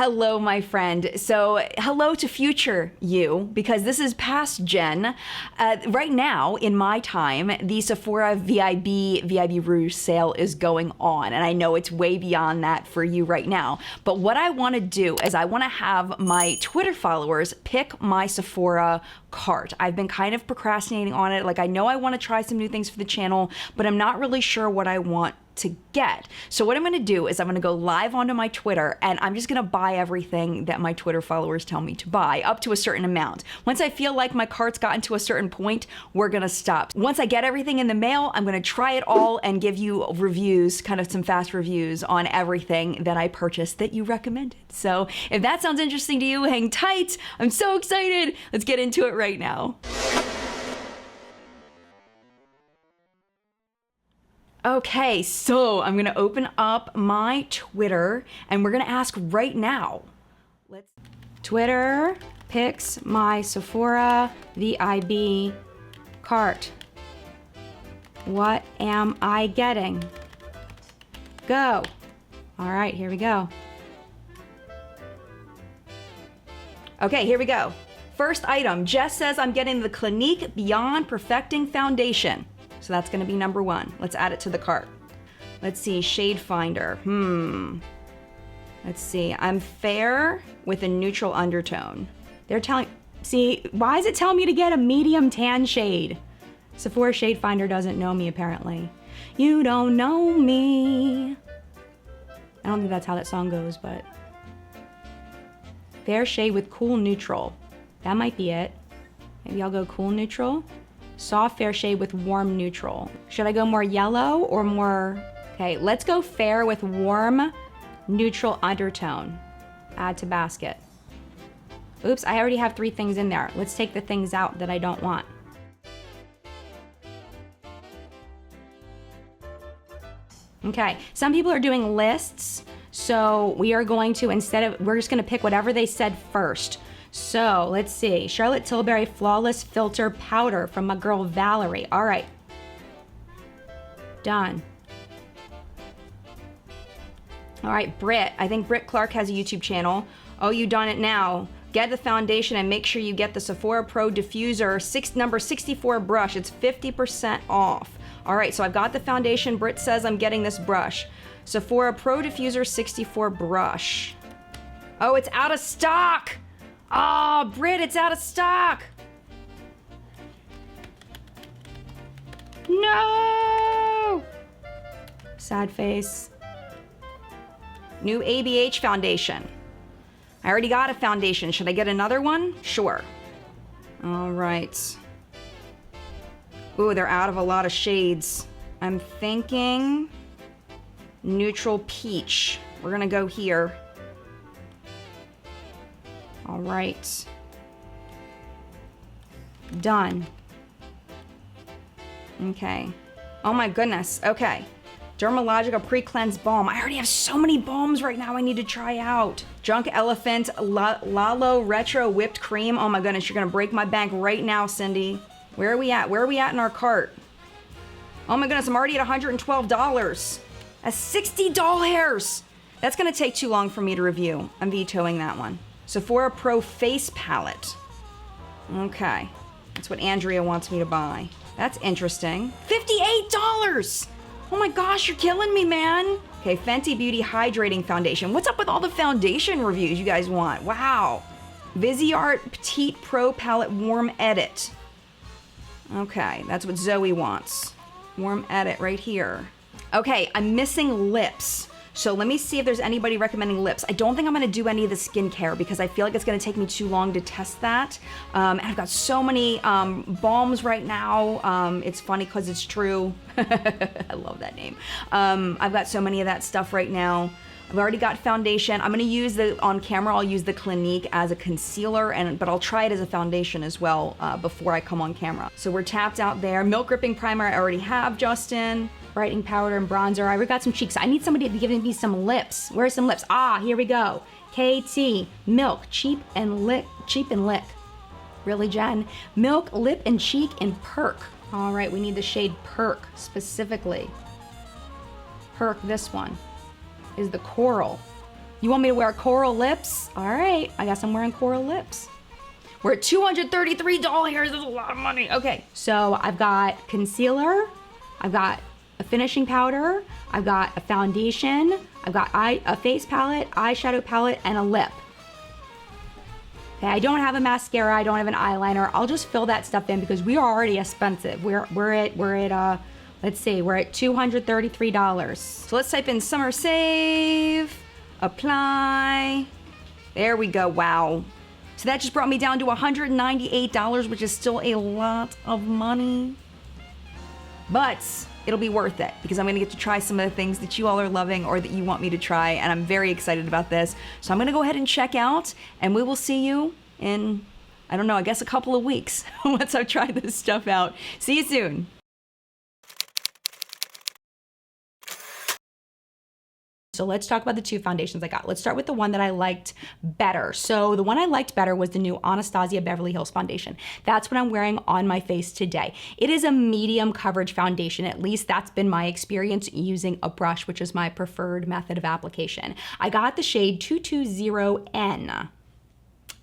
Hello, my friend. So hello to future you, because this is past Jen. Right now, in my time, the Sephora VIB Rouge sale is going on. And I know it's way beyond that for you right now. But what I want to do is I want to have my Twitter followers pick my Sephora cart. I've been kind of procrastinating on it. Like, I know I want to try some new things for the channel, but I'm not really sure what I want to get. So what I'm going to do is I'm going to go live onto my Twitter and I'm just going to buy everything that my Twitter followers tell me to buy up to a certain amount. Once I feel like my cart's gotten to a certain point, we're going to stop. Once I get everything in the mail, I'm going to try it all and give you reviews, kind of some fast reviews on everything that I purchased that you recommended. So if that sounds interesting to you, hang tight. I'm so excited. Let's get into it right now. Okay, so I'm gonna open up my Twitter and we're gonna ask right now. Twitter picks my Sephora VIB cart. What am I getting? Go. All right, here we go. Okay, here we go. First item, Jess says I'm getting the Clinique Beyond Perfecting Foundation. So that's gonna be number one. Let's add it to the cart. Let's see, shade finder. Let's see, I'm fair with a neutral undertone. They're telling, see, why is it telling me to get a medium tan shade? Sephora shade finder doesn't know me apparently. You don't know me. I don't think that's how that song goes, but. Fair shade with cool neutral. That might be it. Maybe I'll go cool neutral. Soft fair shade with warm neutral. Should I go more yellow or more? Okay, let's go fair with warm neutral undertone. Add to basket. Oops, I already have 3 things in there. Let's take the things out that I don't want. Okay, some people are doing lists. So we are going to, we're just gonna pick whatever they said first. So let's see, Charlotte Tilbury Flawless Filter Powder from my girl Valerie. All right, done. All right, Britt, I think Britt Clark has a YouTube channel. Oh, you done it now. Get the foundation and make sure you get the Sephora Pro Diffuser number 64 brush. It's 50% off. All right, so I've got the foundation. Britt says I'm getting this brush. Sephora Pro Diffuser 64 brush. Oh, it's out of stock. Oh, Britt, it's out of stock. No. Sad face. New ABH foundation. I already got a foundation. Should I get another one? Sure. All right. Ooh, they're out of a lot of shades. I'm thinking neutral peach. We're gonna go here. All right. Done. Okay. Oh my goodness. Okay. Dermalogica Pre-Cleanse Balm. I already have so many balms right now I need to try out. Junk Elephant Lalo Retro Whipped Cream. Oh my goodness, you're gonna break my bank right now, Cindy. Where are we at? Where are we at in our cart? Oh my goodness, I'm already at $112. That's 60 doll hairs. That's gonna take too long for me to review. I'm vetoing that one. Sephora Pro Face Palette. Okay, that's what Andrea wants me to buy. That's interesting. $58! Oh my gosh, you're killing me, man. Okay, Fenty Beauty Hydrating Foundation. What's up with all the foundation reviews you guys want? Wow. VISEART Petite Pro Palette Warm Edit. Okay, that's what Zoe wants. Warm Edit right here. Okay, I'm missing lips. So let me see if there's anybody recommending lips. I don't think I'm gonna do any of the skincare because I feel like it's gonna take me too long to test that. And I've got so many balms right now. It's funny because it's true. I love that name. I've got so many of that stuff right now. I've already got foundation. I'm gonna use on camera, I'll use the Clinique as a concealer, but I'll try it as a foundation as well before I come on camera. So we're tapped out there. Milk Gripping Primer I already have, Justin. Brightening powder and bronzer. I already got some cheeks. I need somebody to be giving me some lips. Where's some lips? Ah, here we go. KT, Milk, Cheap and Lick. Really, Jen? Milk, Lip and Cheek, and Perk. All right, we need the shade Perk specifically. Perk, this one, is the Coral. You want me to wear coral lips? All right, I guess I'm wearing coral lips. We're at $233. This is a lot of money. Okay, so I've got concealer, I've got a finishing powder, I've got a foundation, I've got a face palette, eyeshadow palette, and a lip. Okay, I don't have a mascara, I don't have an eyeliner. I'll just fill that stuff in because we are already expensive. We're at let's see, we're at $233. So let's type in summer save, apply. There we go, wow. So that just brought me down to $198, which is still a lot of money. But it'll be worth it because I'm gonna get to try some of the things that you all are loving or that you want me to try, and I'm very excited about this. So I'm gonna go ahead and check out, and we will see you in, I don't know, I guess a couple of weeks once I've tried this stuff out. See you soon. So let's talk about the two foundations I got. Let's start with the one that I liked better. So the one I liked better was the new ANASTASIA Beverly Hills foundation. That's what I'm wearing on my face today. It is a medium coverage foundation. At least that's been my experience using a brush, which is my preferred method of application. I got the shade 220N.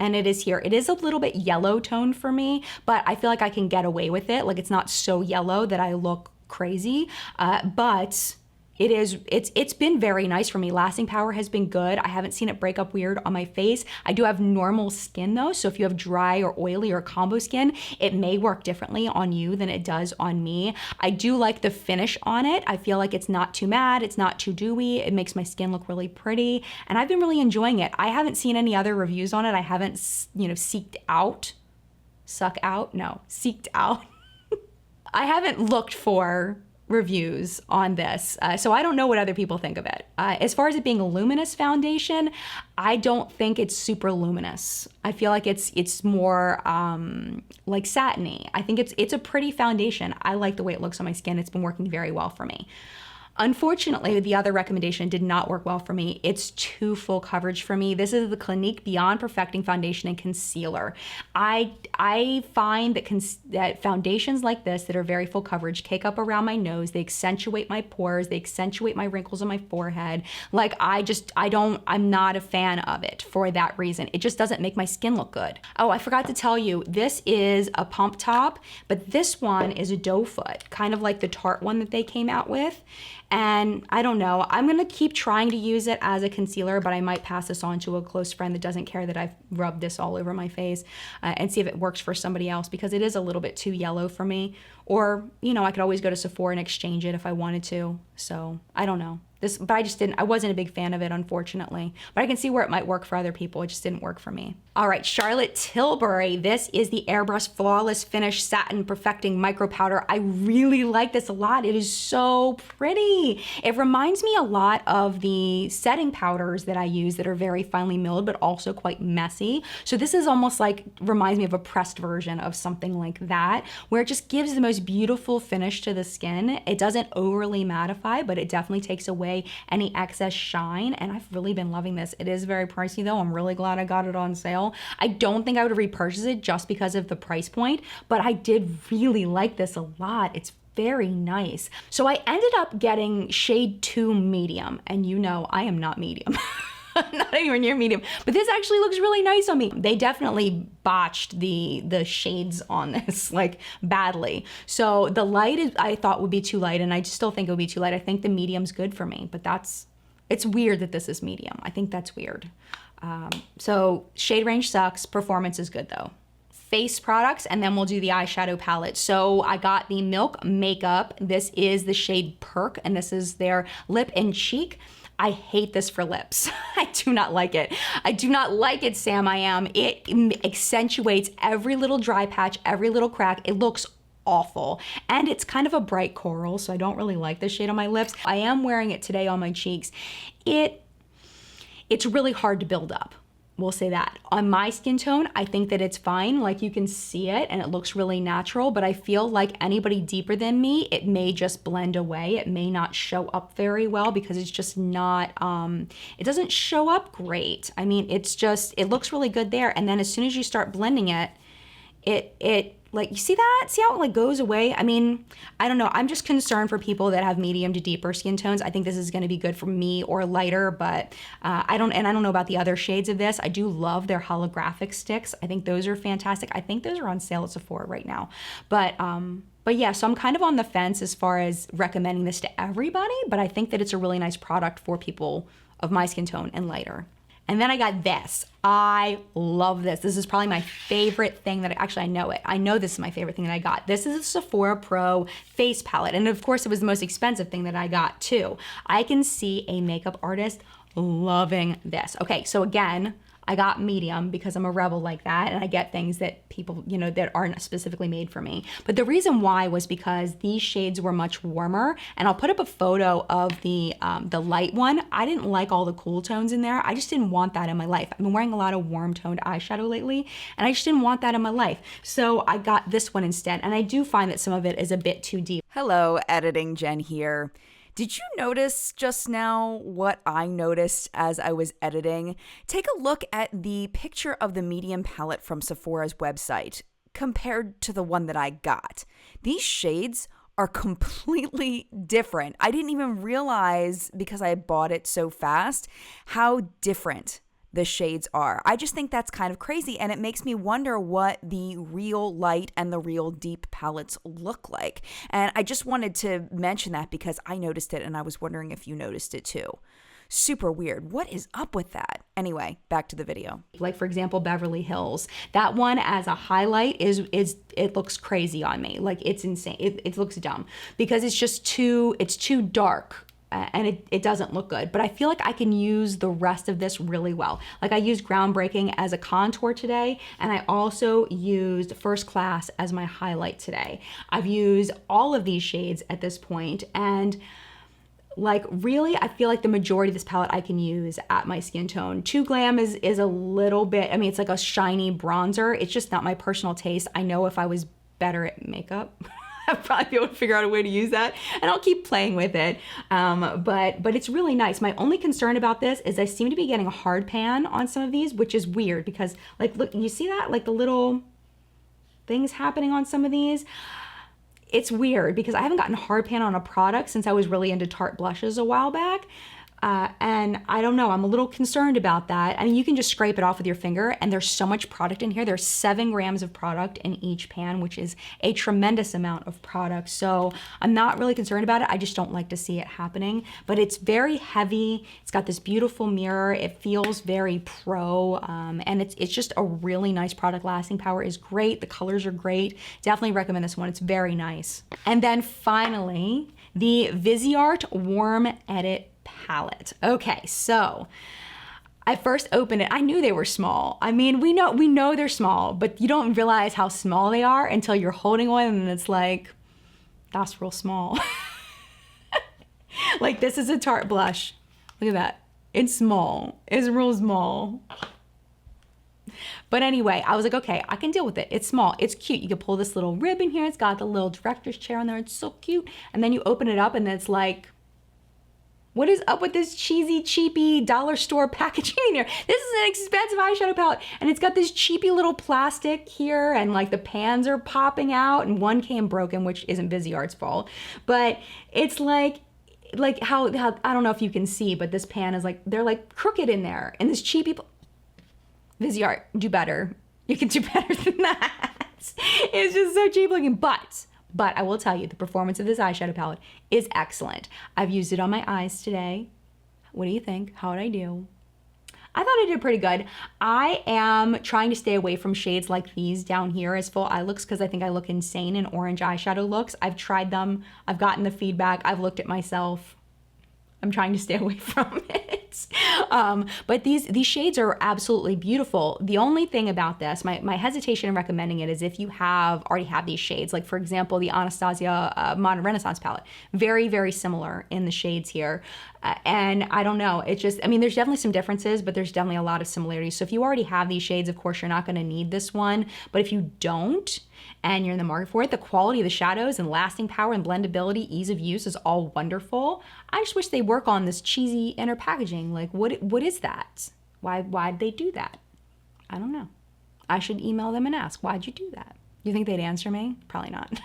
And it is here. It is a little bit yellow tone for me, but I feel like I can get away with it. Like, it's not so yellow that I look crazy, but it's been very nice for me. Lasting power has been good. I haven't seen it break up weird on my face. I do have normal skin though, so if you have dry or oily or combo skin, it may work differently on you than it does on me. I do like the finish on it. I feel like it's not too matte, it's not too dewy. It makes my skin look really pretty, and I've been really enjoying it. I haven't seen any other reviews on it. I haven't, seeked out. I haven't looked for reviews on this, so I don't know what other people think of it. As far as it being a luminous foundation, I don't think it's super luminous. I feel like it's more like satiny. I think it's a pretty foundation. I like the way it looks on my skin. It's been working very well for me. Unfortunately, the other recommendation did not work well for me. It's too full coverage for me. This is the Clinique Beyond Perfecting Foundation and Concealer. I find that foundations like this that are very full coverage cake up around my nose. They accentuate my pores. They accentuate my wrinkles on my forehead. Like, I'm not a fan of it for that reason. It just doesn't make my skin look good. Oh, I forgot to tell you, this is a pump top, but this one is a doe foot, kind of like the Tarte one that they came out with. And I don't know, I'm gonna keep trying to use it as a concealer, but I might pass this on to a close friend that doesn't care that I've rubbed this all over my face and see if it works for somebody else, because it is a little bit too yellow for me. Or, I could always go to Sephora and exchange it if I wanted to. So I don't know. But I wasn't a big fan of it, unfortunately. But I can see where it might work for other people. It just didn't work for me. All right, Charlotte Tilbury. This is the Airbrush Flawless Finish Satin Perfecting Micro Powder. I really like this a lot. It is so pretty. It reminds me a lot of the setting powders that I use that are very finely milled, but also quite messy. So this is almost like, reminds me of a pressed version of something like that, where it just gives the most beautiful finish to the skin. It doesn't overly mattify, but it definitely takes away any excess shine, and I've really been loving this. It is very pricey though. I'm really glad I got it on sale. I don't think I would repurchase it just because of the price point, but I did really like this a lot. It's very nice. So I ended up getting shade 2 medium, and I am not medium. Not anywhere near medium, but this actually looks really nice on me. They definitely botched the shades on this, like, badly. So the light I thought would be too light, and I still think it would be too light. I think the medium's good for me, but it's weird that this is medium. I think that's weird. So shade range sucks, performance is good though. Face products, and then we'll do the eyeshadow palette. So I got the Milk Makeup. This is the shade Perk, and this is their lip and cheek. I hate this for lips. I do not like it. I do not like it, Sam I Am. It accentuates every little dry patch, every little crack. It looks awful. And it's kind of a bright coral, so I don't really like this shade on my lips. I am wearing it today on my cheeks. It's really hard to build up. We'll say that. On my skin tone, I think that it's fine. Like, you can see it and it looks really natural, but I feel like anybody deeper than me, it may just blend away. It may not show up very well because it's just not, it doesn't show up great. I mean, it looks really good there. And then as soon as you start blending it, it like, you see that? See how it like goes away? I mean, I don't know. I'm just concerned for people that have medium to deeper skin tones. I think this is going to be good for me or lighter, but I don't know about the other shades of this. I do love their holographic sticks. I think those are fantastic. I think those are on sale at Sephora right now. But yeah, so I'm kind of on the fence as far as recommending this to everybody, but I think that it's a really nice product for people of my skin tone and lighter. And then I got this. I love this. This is probably my favorite thing that actually I know it. I know this is my favorite thing that I got. This is a Sephora Pro face palette. And of course it was the most expensive thing that I got too. I can see a makeup artist loving this. Okay, so again, I got medium because I'm a rebel like that, and I get things that people, you know, that aren't specifically made for me. But the reason why was because these shades were much warmer, and I'll put up a photo of the light one. I didn't like all the cool tones in there. I just didn't want that in my life. I've been wearing a lot of warm toned eyeshadow lately, and I just didn't want that in my life. So I got this one instead, and I do find that some of it is a bit too deep. Hello, Editing Jen here. Did you notice just now what I noticed as I was editing? Take a look at the picture of the medium palette from Sephora's website compared to the one that I got. These shades are completely different. I didn't even realize, because I had bought it so fast, how different the shades are. I just think that's kind of crazy, and it makes me wonder what the real light and the real deep palettes look like. And I just wanted to mention that because I noticed it, and I was wondering if you noticed it too. Super weird. What is up with that? Anyway, back to the video. Like, for example, Beverly Hills. That one as a highlight it looks crazy on me. Like, it's insane. It looks dumb because it's just too dark. And it doesn't look good, but I feel like I can use the rest of this really well. Like, I used Groundbreaking as a contour today, and I also used First Class as my highlight today. I've used all of these shades at this point, and like, really, I feel like the majority of this palette I can use at my skin tone. Too Glam is a little bit, I mean, it's like a shiny bronzer. It's just not my personal taste. I know if I was better at makeup, I'd probably be able to figure out a way to use that, and I'll keep playing with it. But it's really nice. My only concern about this is I seem to be getting a hard pan on some of these, which is weird because, like, look, you see that? Like, the little things happening on some of these. It's weird because I haven't gotten hard pan on a product since I was really into Tarte blushes a while back. And I don't know, I'm a little concerned about that. I mean, you can just scrape it off with your finger, and there's so much product in here. There's 7 grams of product in each pan, which is a tremendous amount of product. So I'm not really concerned about it. I just don't like to see it happening, but it's very heavy. It's got this beautiful mirror. It feels very pro, and it's just a really nice product. Lasting power is great. The colors are great. Definitely recommend this one. It's very nice. And then finally, the VISEART Warm Edit palette. Okay, so I first opened it. I knew they were small. I mean, we know they're small, but you don't realize how small they are until you're holding one, and it's like, that's real small. Like, this is a Tarte blush. Look at that. It's small. It's real small. But anyway, I was like, okay, I can deal with it. It's small. It's cute. You can pull this little ribbon here. It's got the little director's chair on there. It's so cute. And then you open it up, and it's like, what is up with this cheesy, cheapy dollar store packaging in here? This is an expensive eyeshadow palette, and it's got this cheapy little plastic here, and like the pans are popping out, and one came broken, which isn't VISEART's fault. But it's like how I don't know if you can see, but this pan is like, they're like crooked in there, and this cheapy VISEART, do better. You can do better than that. It's just so cheap looking, but I will tell you, the performance of this eyeshadow palette is excellent. I've used it on my eyes today. What do you think? How did I do? I thought I did pretty good. I am trying to stay away from shades like these down here as full eye looks because I think I look insane in orange eyeshadow looks. I've tried them. I've gotten the feedback. I've looked at myself. I'm trying to stay away from it. But these shades are absolutely beautiful. The only thing about this, my hesitation in recommending it is if you already have these shades. Like, for example, the Anastasia Modern Renaissance palette. Very, very similar in the shades here. And I don't know, it just, I mean, there's definitely some differences, but there's definitely a lot of similarities. So if you already have these shades, of course, you're not gonna need this one. But if you don't, and you're in the market for it, the quality of the shadows and lasting power and blendability, ease of use is all wonderful. I just wish they work on this cheesy inner packaging. Like, what is that? Why'd they do that? I don't know. I should email them and ask, why'd you do that? You think they'd answer me? Probably not.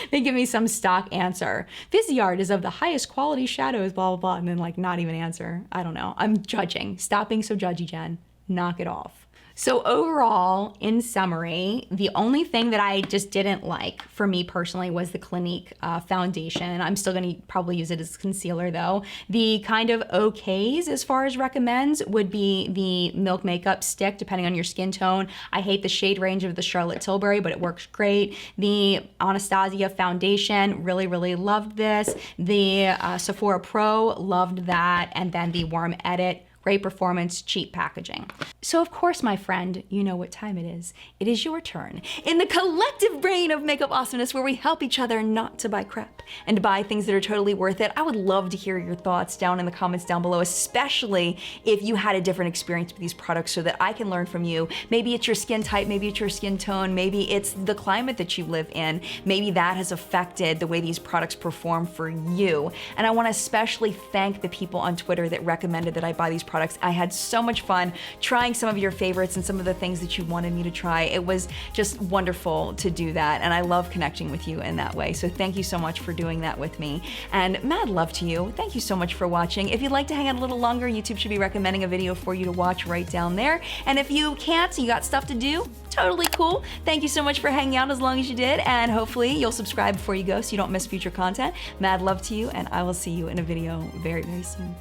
They give me some stock answer. VISEART is of the highest quality shadows, blah, blah, blah, and then like not even answer. I don't know. I'm judging. Stop being so judgy, Jen. Knock it off. So overall, in summary, the only thing that I just didn't like for me personally was the Clinique foundation. I'm still gonna probably use it as concealer though. The kind of okays as far as recommends would be the Milk Makeup Stick, depending on your skin tone. I hate the shade range of the Charlotte Tilbury, but it works great. The ANASTASIA foundation, really, really loved this. The Sephora Pro, loved that. And then the Warm Edit, great performance, cheap packaging. So of course, my friend, you know what time it is. It is your turn. In the collective brain of makeup awesomeness, where we help each other not to buy crap and to buy things that are totally worth it. I would love to hear your thoughts down in the comments down below, especially if you had a different experience with these products so that I can learn from you. Maybe it's your skin type, maybe it's your skin tone, maybe it's the climate that you live in. Maybe that has affected the way these products perform for you. And I wanna especially thank the people on Twitter that recommended that I buy these products. I had so much fun trying some of your favorites and some of the things that you wanted me to try. It was just wonderful to do that, and I love connecting with you in that way. So thank you so much for doing that with me, and mad love to you. Thank you so much for watching. If you'd like to hang out a little longer, YouTube should be recommending a video for you to watch right down there. And if you can't, you got stuff to do, totally cool. Thank you so much for hanging out as long as you did, and hopefully you'll subscribe before you go so you don't miss future content. Mad love to you, and I will see you in a video very, very soon.